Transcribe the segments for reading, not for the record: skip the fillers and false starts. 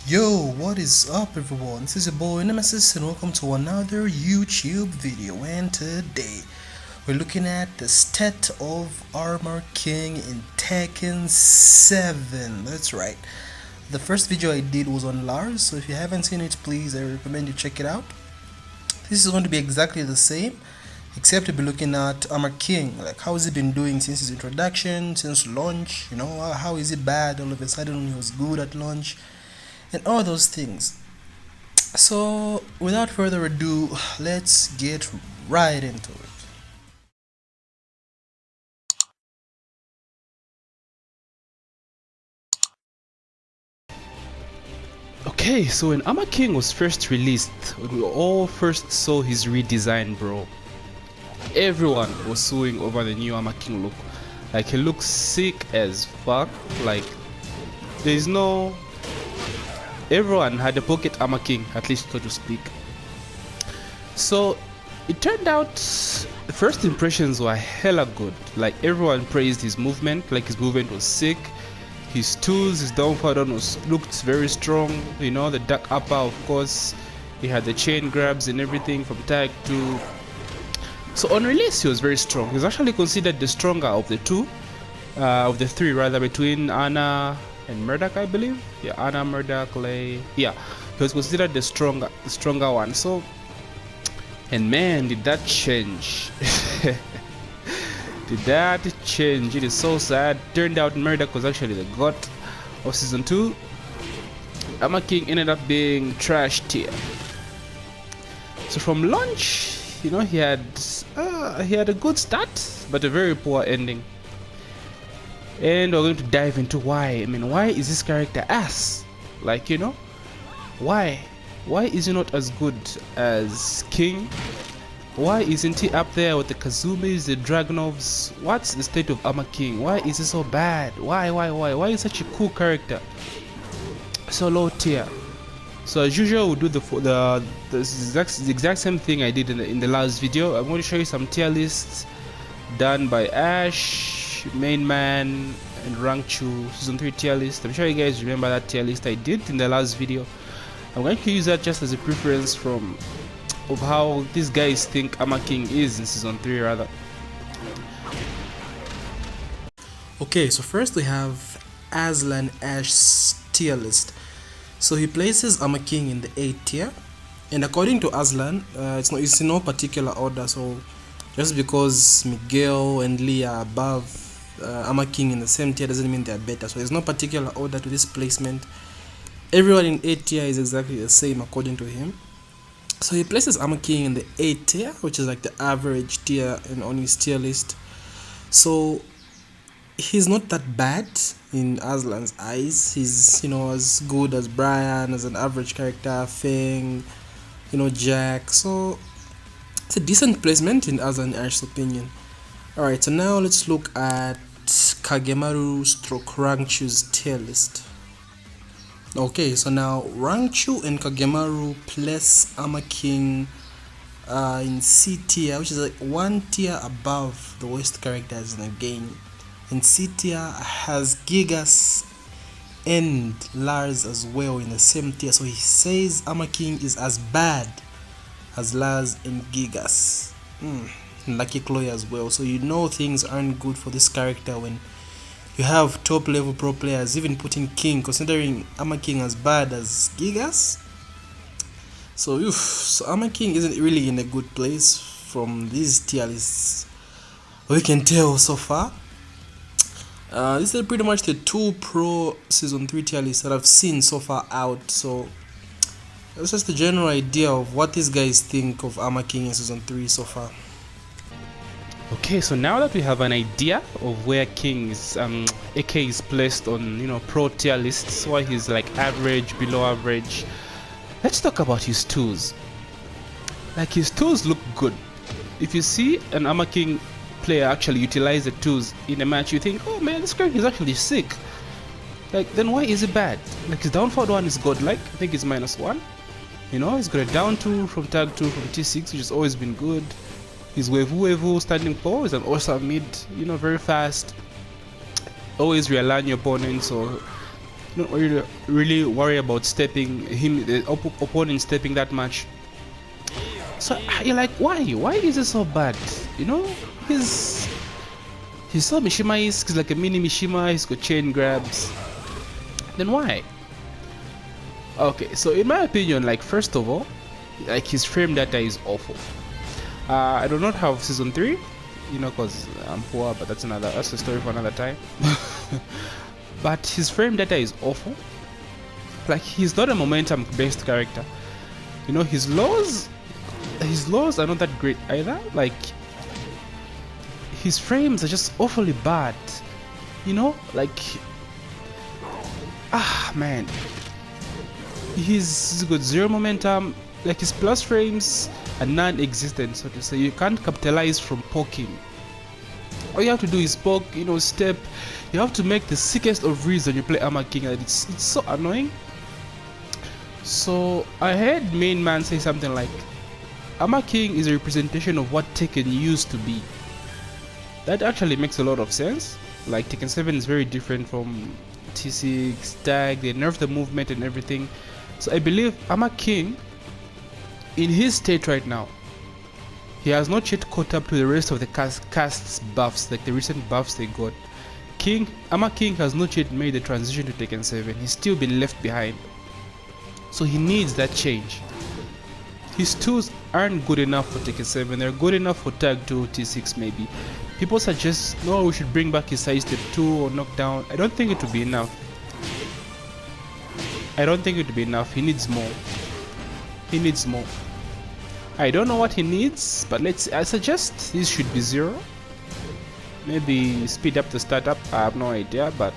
Yo, what is up everyone? This is your boy Nemesis and welcome to another YouTube video, and today we're looking at the stat of Armor King in Tekken 7. That's right. The first video I did was on Lars, so if you haven't seen it, please I recommend you check it out. This is going to be exactly the same, except to be looking at Armor King, like how has he been doing since his introduction, since launch, how is he bad all of a sudden he was good at launch, and all those things. So without further ado, let's get right into it. Okay, so when Armor King was first released, when we all first saw his redesign, bro, everyone was suing over the new Armor King look. Like, he looks sick as fuck. Like, there's no... Everyone had a pocket Armor King, at least so to speak. So it turned out the first impressions were hella good. Like, everyone praised his movement, like his movement was sick. His tools, his downfall looked very strong. You know, the duck upper, of course. He had the chain grabs and everything from tag 2. So on release, he was very strong. He was actually considered the stronger of the three rather, between Anna and Murdoch, I believe. Yeah, Anna, Murdoch, Lay. Yeah, he was considered the stronger one. So, and man, did that change? Did that change? It is so sad. Turned out Murdoch was actually the god of season 2. Armor King ended up being trash tier. So from launch, you know, he had a good start, but a very poor ending. And we're going to dive into why. I mean, why is this character ass? Like, you know, why? Why is he not as good as King? Why isn't he up there with the Kazumis, the Dragonovs? What's the state of Armor King? Why is he so bad? Why? Why is such a cool character so low tier? So as usual, we'll do the exact same thing I did in the last video. I'm going to show you some tier lists done by Ash, Main Man, and Rangchu season 3 tier list. I'm sure you guys remember that tier list I did in the last video. I'm going to use that just as a preference of how these guys think Armor King is in season 3 rather. Okay, so first we have Aslan Ash's tier list. So he places Armor King in the 8th tier, and according to Aslan, it's in no particular order. So just because Miguel and Lee are above Armor King in the same tier doesn't mean they're better. So there's no particular order to this placement. Everyone in 8th tier is exactly the same according to him. So he places Armor King in the 8th tier, which is like the average tier on his tier list. So he's not that bad in Aslan's eyes. He's, as good as Brian, as an average character, Feng, Jack. So it's a decent placement in Aslan Ash's opinion. Alright, so now let's look at Kagemaru stroke Rangchu's tier list. Okay, so now Rangchu and Kagemaru place Armor King in C tier, which is like one tier above the worst characters in the game. And C tier has Gigas and Lars as well in the same tier. So he says Armor King is as bad as Lars and Gigas. And Lucky Chloe as well. So things aren't good for this character when you have top level pro players even putting King, considering Armor King as bad as Gigas. So Armor King isn't really in a good place from these tier lists, we can tell so far. This is pretty much the 2 pro season 3 tier lists that I've seen so far out. So that's just the general idea of what these guys think of Armor King in season 3 so far. Okay, so now that we have an idea of where King's AK is placed on pro tier lists, why he's like average, below average, let's talk about his tools. Like, his tools look good. If you see an Armor King player actually utilize the tools in a match, you think, oh man, this character is actually sick. Like, then why is he bad? Like, his down forward one is godlike. I think it's -1. He's got a down 2 from tag 2 from T6, which has always been good. His Wevu standing pole is an awesome mid, very fast. Always realign your opponent, so not really worry about stepping him, the opponent stepping that much. So you're like, why is it so bad? You know, he's so Mishima-esque. He's like a mini Mishima. He's got chain grabs. Then why? Okay, so in my opinion, like, first of all, like, his frame data is awful. I do not have season 3, you know, because I'm poor, but that's a story for another time. But his frame data is awful. Like, he's not a momentum based character. You know, his laws are not that great either. Like, his frames are just awfully bad. You know, like, man, he's got zero momentum. Like, his plus frames are non-existent, so to say. You can't capitalize from poking. All you have to do is poke, you know, step. You have to make the sickest of reads when you play Armor King, and it's so annoying. So I heard main man say something like, Armor King is a representation of what Tekken used to be. That actually makes a lot of sense. Like, Tekken 7 is very different from T6, Tag, they nerfed the movement and everything. So I believe Armor King, in his state right now, he has not yet caught up to the rest of the cast's buffs, like the recent buffs they got. Armor King has not yet made the transition to Tekken 7. He's still been left behind. So he needs that change. His tools aren't good enough for Tekken 7. They're good enough for Tag 2, T6 maybe. People suggest, no, we should bring back his side step 2 or knockdown. I don't think it would be enough. He needs more. I don't know what he needs, but I suggest this should be 0. Maybe speed up the startup. I have no idea, but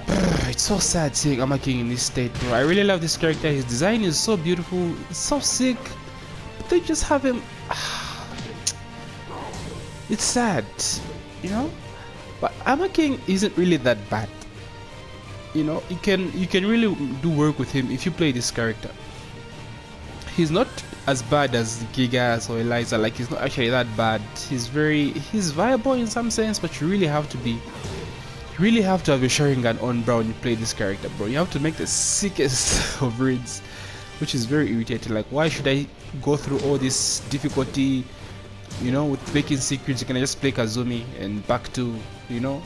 it's so sad seeing Armor King in this state, bro. I really love this character. His design is so beautiful. It's so sick. But they just have him. It's sad, you know. But Armor King isn't really that bad. You know, you can really do work with him if you play this character. He's not as bad as Gigas or Eliza. Like, he's not actually that bad. He's viable in some sense, but you really have to have your Sharingan on, bro, when you play this character, bro. You have to make the sickest of reads, which is very irritating. Like, why should I go through all this difficulty, you know, with making secrets? You can just play Kazumi and back to, you know,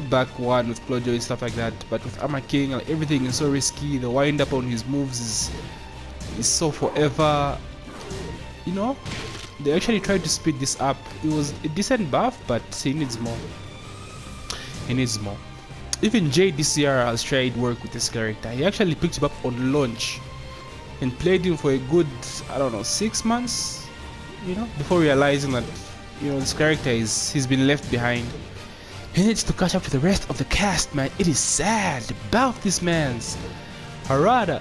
back one with Clojo and stuff like that. But with Armor King, like, everything is so risky. The wind up on his moves is so forever. You know, they actually tried to speed this up. It was a decent buff, but he needs more. Even JDCR has tried work with this character. He actually picked him up on launch and played him for a good, I don't know, 6 months, you know, before realizing that, you know, this character he's been left behind. He needs to catch up to the rest of the cast, man. It is sad about this man's Harada.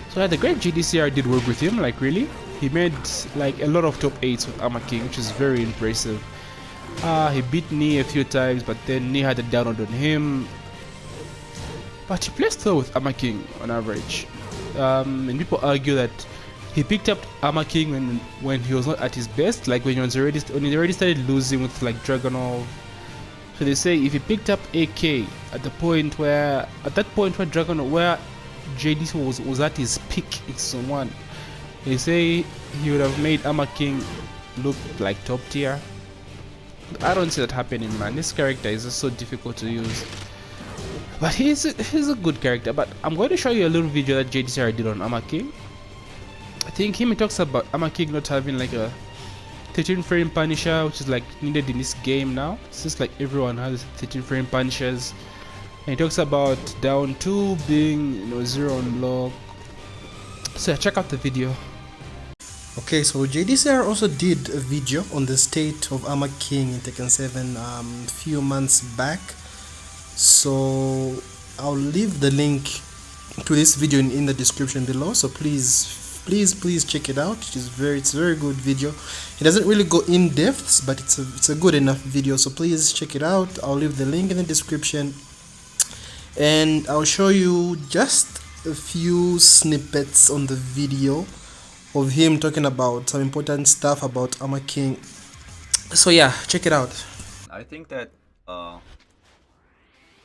So yeah, the great JDCR did work with him, like, really. He made like a lot of top 8s with Armor King, which is very impressive. He beat Ni a few times, but then Ni had a download on him. But he plays well with Armor King on average. And people argue that he picked up Armor King when he was not at his best, like when he already started losing with like Dragonov. So they say if he picked up AK at that point where Dragonov, where JD was at his peak in Season 1, they say he would have made Armor King look like top tier. But I don't see that happening, man. This character is just so difficult to use. But he's a good character. But I'm going to show you a little video that JDCR did on Armor King. I think he talks about Armor King not having like a 13 frame Punisher, which is like needed in this game now. It's just like everyone has 13 frame Punishers. And he talks about down 2 being, you know, 0 on block. So yeah, check out the video. Okay, so JDCR also did a video on the state of Armor King in Tekken 7 few months back. So I'll leave the link to this video in the description below. So please check it out. It's a very good video. It doesn't really go in depths, but it's a good enough video. So please check it out. I'll leave the link in the description, and I'll show you just a few snippets on the video of him talking about some important stuff about Armor King. So yeah, check it out. I think that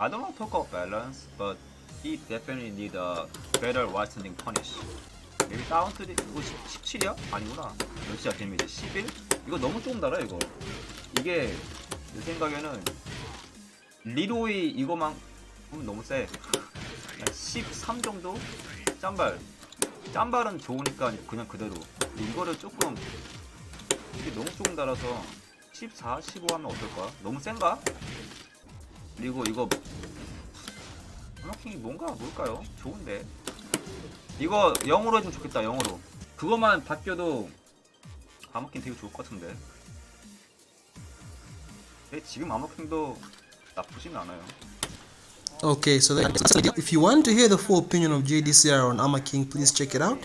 I don't want to talk about balance, but he definitely need a better white standing punish. maybe 다운 투 이거 17이야? 아니구나. 몇이야 데미지? 11? 이거 너무 조금 달아 이거. 이게 내 생각에는 리로이 이거만 너무 세. 13 정도? 짬발은 좋으니까 그냥 그대로. 이거를 조금 이게 너무 조금 달아서 14, 15 하면 어떨까? 너무 센가? 그리고 이거 아마킹이 뭘까요? 좋은데 이거 0으로 해주면 좋겠다. 0으로 그것만 바뀌어도 아마킹 되게 좋을 것 같은데. 근데 지금 아마킹도 나쁘진 않아요. Okay, so then, if you want to hear the full opinion of JDCR on Armor King, please check it out.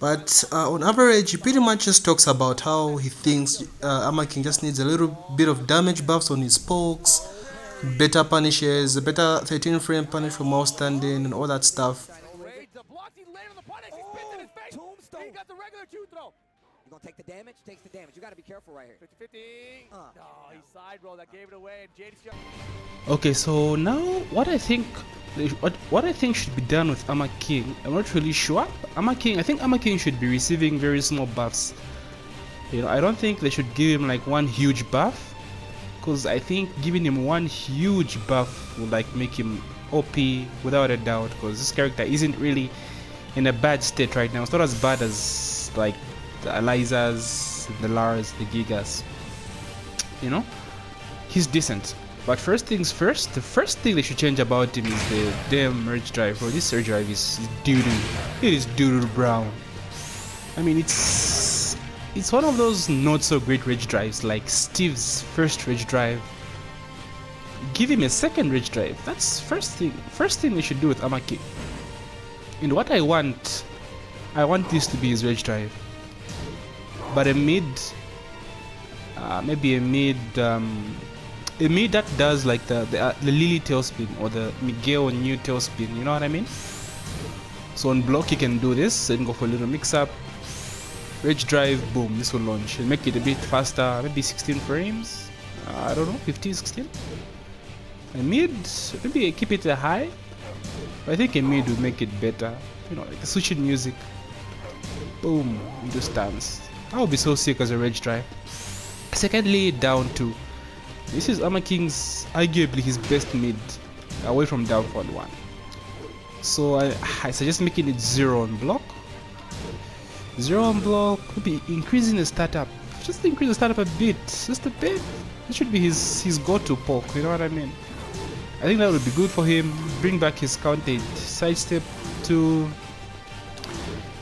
But on average, he pretty much just talks about how he thinks Armor King just needs a little bit of damage buffs on his pokes, better punishes, a better 13 frame punish for mouse standing, and all that stuff. You're gonna take the damage? Takes the damage. You gotta be careful right here. 50-50. No, he side rolled. I gave it away. And JDCR. Okay, so now what I think should be done with Armor King, I'm not really sure. I think Armor King should be receiving very small buffs. You know, I don't think they should give him like one huge buff, because I think giving him one huge buff will like make him OP without a doubt, because this character isn't really in a bad state right now. It's not as bad as like the Elizas, the Lars, the Gigas. You know, he's decent. But first things first, the first thing they should change about him is the damn merge drive. Bro, this surge drive is doo-doo. It is doo-doo brown. I mean, it's one of those not so great rage drives, like Steve's first rage drive. Give him a second rage drive. That's first thing they should do with Armor King. And what I want this to be his rage drive. But a mid, maybe a mid that does like the Lily tailspin or the Miguel new tailspin, you know what I mean? So on block you can do this and go for a little mix up. Rage drive, boom, this will launch and make it a bit faster, maybe 16 frames, I don't know, 15, 16. A mid, maybe keep it a high, but I think a mid will make it better, you know, like the switching music. Boom, into stance. That would be so sick as a rage drive. Secondly, down 2. This is Armor King's arguably his best mid, away from downfall 1. So I suggest making it 0 on block. 0 on block, maybe increasing the startup. Just increase the startup a bit, just a bit. That should be his go-to poke, you know what I mean? I think that would be good for him. Bring back his counted sidestep to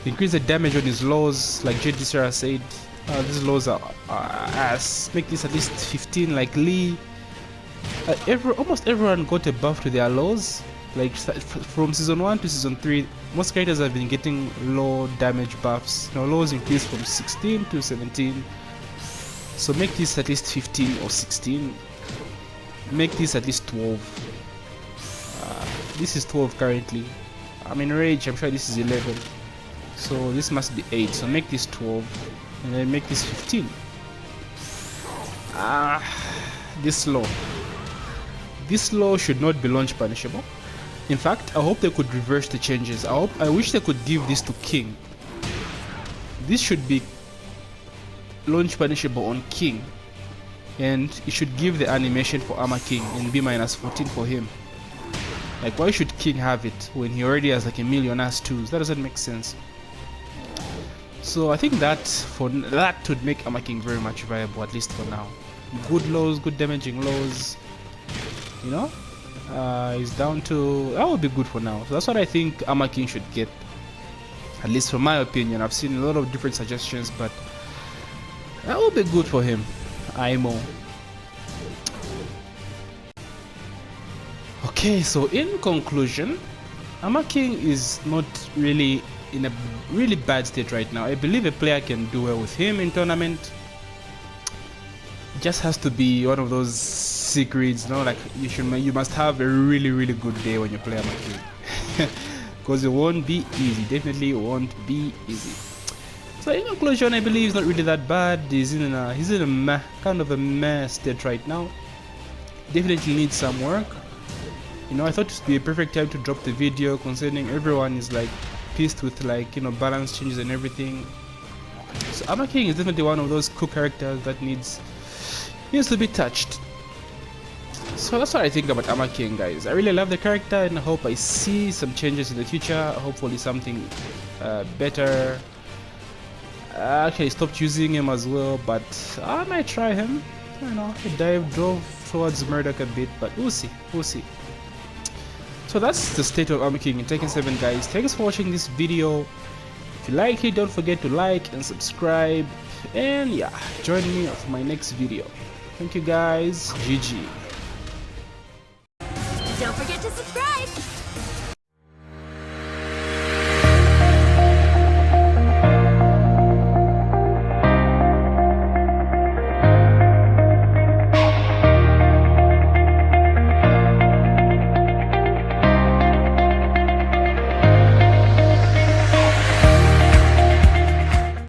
increase the damage on his lows, like JDCR said. These lows are ass. Make this at least 15 like Lee. Almost everyone got a buff to their lows. Like from season 1 to season 3, most characters have been getting low damage buffs. Now lows increase from 16 to 17. So make this at least 15 or 16. Make this at least 12. This is 12 currently. I'm in rage, I'm sure this is 11. So this must be 8. So make this 12 and then make this 15. This low should not be launch punishable. In fact, I hope they could reverse the changes. I wish they could give this to King. This should be launch punishable on King, and it should give the animation for Armor King and be -14 for him. Like, why should King have it when he already has like a million ass 2s? That doesn't make sense. So I think that would make Armor King very much viable, at least for now. Good lows, good damaging lows, you know. He's down to, that would be good for now. So that's what I think Armor King should get, at least from my opinion. I've seen a lot of different suggestions, but that would be good for him. IMO. Okay, so in conclusion, Armor King is not really in a really bad state right now. I believe a player can do well with him in tournament. Just has to be one of those secrets, you know, like you must have a really good day when you play Armor King, because it won't be easy. Definitely won't be easy. So in conclusion, I believe he's not really that bad. He's in a kind of a meh state right now. Definitely needs some work. You know, I thought it would be a perfect time to drop the video, concerning everyone is like pissed with like, you know, balance changes and everything. So Armor King is definitely one of those cool characters that needs to be touched. So that's what I think about Armor King, guys. I really love the character and I hope I see some changes in the future. Hopefully something better. I actually stopped using him as well, but I might try him. I don't know, I drove towards Murdoch a bit, but we'll see. So that's the state of Armor King in Tekken 7, guys. Thanks for watching this video. If you like it, don't forget to like and subscribe. And yeah, join me for my next video. Thank you guys. GG. Don't forget to subscribe!